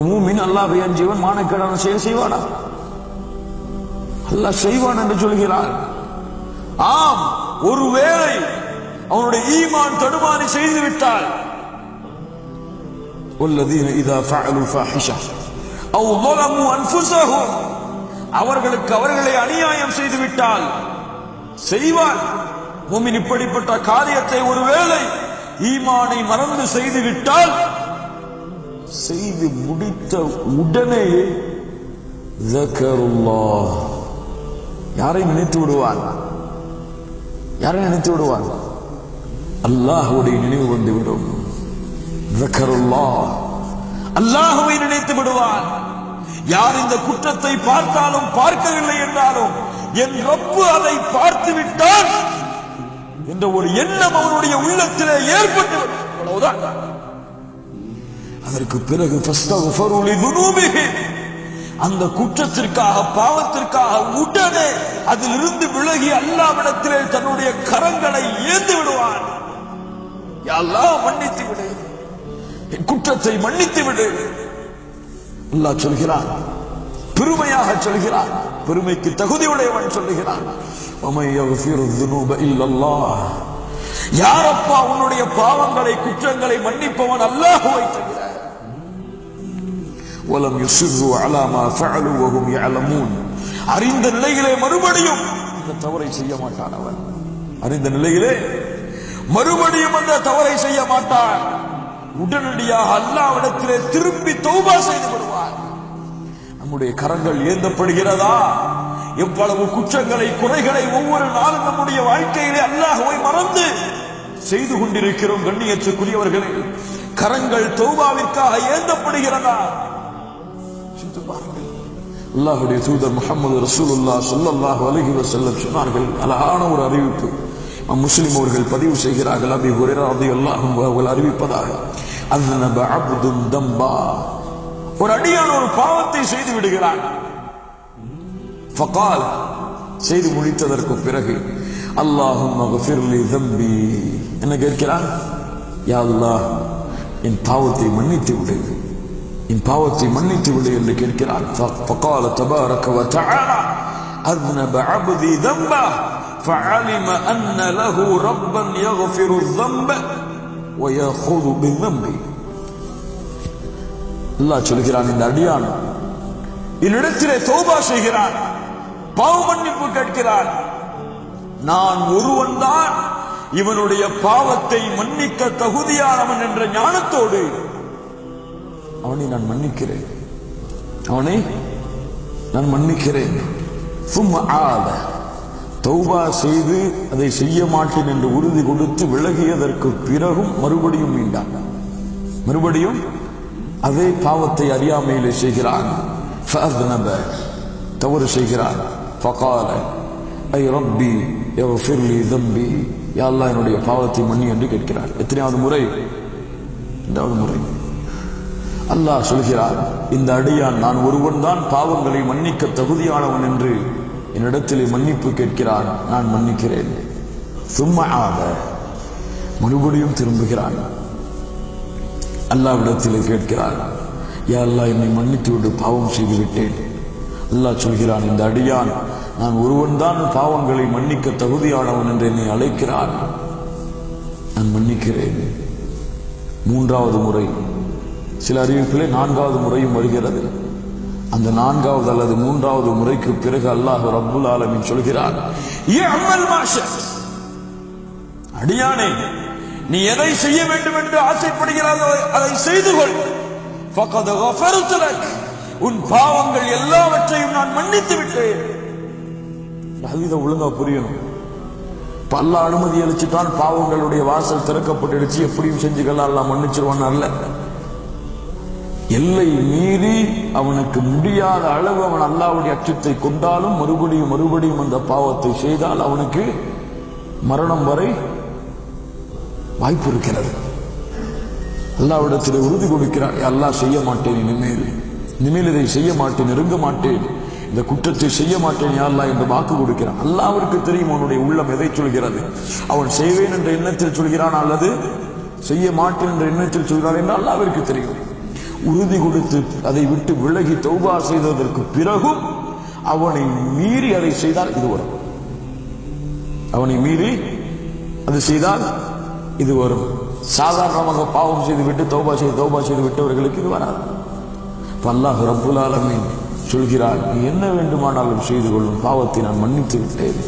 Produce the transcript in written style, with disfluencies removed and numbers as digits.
மூமின் அல்லாஹ்வை அஞ்சியவன் மானக்கேடான செயல் செய்வானா? அல்லாஹ் செய்வான் என்று சொல்கிறார். ஆம், ஒருவேளை அவனுடைய ஈமான் தடுமாறி செய்து விட்டால், والذين اذا فعلوا فاحشه او ظلموا انفسهم, அவர்களுக்கு அவர்களை அநியாயம் செய்து விட்டால் செய்வான். மூமின் இப்படிப்பட்ட காரியத்தை ஒருவேளை ஈமானை மறந்து செய்து விட்டால், செய்து முடித்த உடனேயே ذكرullah, யாரை நினைத்து விடுவான்? யாரை நினைத்து விடுவான்? அல்லாஹ்வுடைய நினைவு வந்துவிடும். ذكرullah, அல்லாஹ்வை நினைத்து விடுவான். யார் இந்த குற்றத்தை பார்த்தாலும் பார்க்கவில்லை என்றாலும் என் ரப்பு அதை பார்த்து விட்டான் என்ற ஒரு எண்ணம் அவனுடைய உள்ளத்திலே ஏற்பட்டுவிடும். அவ்வளவுதான். அதற்கு பிறகு அந்த குற்றத்திற்காக பாவத்திற்காக உடனே அதிலிருந்து விலகி அல்லாஹ்விடத்திலே தன்னுடைய கரங்களை ஏந்தி விடுவான். யா அல்லாஹ், மன்னித்து விடு, என் குற்றத்தை மன்னித்து விடு. அல்லாஹ் சொல்கிறான், பெருமையாக சொல்கிறான், பெருமைக்கு தகுதியுடையவன் சொல்லுகிறான், யாரப்பா உன்னுடைய பாவங்களை குற்றங்களை மன்னிப்பவன்? அல்லாஹ்வை தவிர. وَلَمْ يُصِرُّوا عَلَى مَا فَعَلُوا وَهُمْ يَعْلَمُونَ, அறிந்த நிலையிலே மறுபடியும் இந்த தவறை செய்ய மாட்டான் அவன். அறிந்த நிலையிலே மறுபடியும் அந்த தவறை செய்ய மாட்டான். உடனடியாக அல்லாஹ்விடத்திலே திரும்பி தௌபா செய்து விடுவான். நம்முடைய கரங்கள் ஏந்தப்படுகிறதா? எவ்வளவு குற்றங்களை குறைகளை ஒவ்வொரு நாளும் நம்முடைய வாழ்க்கையிலே அல்லாஹ்வை மறந்து செய்து கொண்டிருக்கிறோம். கண்ணியத்துக்குரியவர்களே, கரங்கள் தௌபாவிற்காக ஏந்தப்படுகிறதா? சிந்தித்து பாருங்கள். அல்லாஹ்வுடைய தூதர் முஹம்மது ரசூலுல்லாஹ் ஸல்லல்லாஹு அலைஹி வஸல்லம் சொன்னார்கள், அழகான ஒரு அறிவிப்பு முஸ்லிம் அவர்கள் பதிவு செய்கிறார்கள். அபீ ஹுரைரா ரலியல்லாஹு அன்ஹு அவர்கள் அறிவிப்பதாக, அஸ்னப அப்துன் தம்பா, ஒரு அடியான் ஒரு பாவத்தை செய்து விடுகிறான். ஃபகால், செய்து முடித்ததற்கு பிறகு, அல்லாஹும்ம கஃபிர் லி தம்பி, என்ன கேட்கிறான்? யா அல்லாஹ், என் பாவத்தை மன்னித்து விடு, என் பாவத்தை மன்னித்து விடு என்று கேட்கிறான். ஃபகால தபாரக வ தஆலா, அஸ்னப அப்தி தம்பா فعلم أن له ربا يغفر الذنب ويأخذ بالذنب. அல்லாஹ் சொல்கிறான், இந்த அடியான் என்னிடத்திலே தௌபா செய்கிறான், பாவ மன்னிப்பு கேட்கிறான். நான் ஒருவன் தான் இவனுடைய பாவத்தை மன்னிக்க தகுதியானவன் என்ற ஞானத்தோடு அவனை நான் மன்னிக்கிறேன், அவனை நான் மன்னிக்கிறேன். சும்மா ஆத, தௌபா செய்து அதை செய்ய மாட்டேன் என்று உறுதி கொடுத்து விலகியதற்கு பிறகும் மறுபடியும் மீண்டான். மறுபடியும் அதே பாவத்தை அறியாமையிலே செய்கிறான். தவறு செய்கிறான். ஃபகால ஐ ரப்பி யக்ஃபிர் லி தம்பி, யா அல்லாஹ், என்னுடைய பாவத்தை மன்னி என்று கேட்கிறான். எத்தனையாவது முறை? இரண்டாவது முறை. அல்லாஹ் சொல்கிறான், இந்த அடியான் நான் ஒருவன் தான் பாவங்களை மன்னிக்க தகுதியானவன் என்று என்னிடத்திலே மன்னிப்பு கேட்கிறான், நான் மன்னிக்கிறேன். சும்மா ஆத, மறுபடியும் திரும்புகிறான், அல்லாஹ்விடத்திலே கேட்கிறான், யா அல்லாஹ், என்னை மன்னித்து விடு, பாவம் செய்து விட்டேன். அல்லாஹ் சொல்கிறான், இந்த அடியான் நான் ஒருவன் தான் பாவங்களை மன்னிக்க தகுதியானவன் என்று என்னை அழைக்கிறான், நான் மன்னிக்கிறேன். மூன்றாவது முறை, சில அறிவிப்பிலே நான்காவது முறையும் வருகிறது. அந்த நான்காவது அல்லது மூன்றாவது முறைக்கு பிறகு அல்லாஹ் ரப்புல் ஆலமீன் சொல்கிறான், அடியானே, நீ எதை செய்ய வேண்டும் என்று ஆசைப்படுகிறாயோ அதை செய்து கொள். ஃபகத் கஃபர்து லக், உன் பாவங்கள் எல்லாவற்றையும் நான் மன்னித்து விட்டேன். இதை ஒழுங்கா புரியணும். அல்லாஹ் அனுமதி அளிச்சுட்டான், பாவங்களுடைய வாசல் திறக்கப்பட்டுடுச்சு, எப்படியும் செஞ்சுக்கலாம், அல்லாஹ் மன்னிச்சிருவான் அல்ல. எல்லை மீறி அவனுக்கு முடியாத அளவு அவன் அல்லாஹ்வுடைய அச்சத்தை கொண்டாலும் மறுபடியும் மறுபடியும் அந்த பாவத்தை செய்தால் அவனுக்கு மரணம் வரை வாய்ப்பு இருக்கிறது. அல்லாஹ்விடத்தில் உறுதி கொடுக்கிறான், அல்லாஹ் செய்ய மாட்டேன், இனிமேல் இதை செய்ய மாட்டேன், நெருங்க மாட்டேன், இந்த குற்றத்தை செய்ய மாட்டேன் யா அல்லாஹ் என்று வாக்கு கொடுக்கிறான். அல்லாஹ்விற்கு தெரியும் அவனுடைய உள்ளம் எதை சொல்கிறது. அவன் செய்வேன் என்ற எண்ணத்தில் சொல்கிறான் அல்லது செய்ய மாட்டேன் என்ற எண்ணத்தில் சொல்கிறான் என்று அல்லாஹ்விற்கு தெரியும். உறுதி கொடுத்து அதை விட்டு விலகி தௌபா செய்ததற்கு பிறகும் அவனை மீறி அதை செய்தால் இது வரும். அவனை மீறி அது செய்தால் இது வரும். சாதாரணமாக பாவம் செய்து விட்டு தௌபா செய்து விட்டவர்களுக்கு இது வராது. அல்லாஹ் ரப்புல் ஆலமீன் சொல்கிறார், நீ என்ன வேண்டுமானாலும் செய்து கொள்ளும், பாவத்தை நான் மன்னித்து விட்டேன்.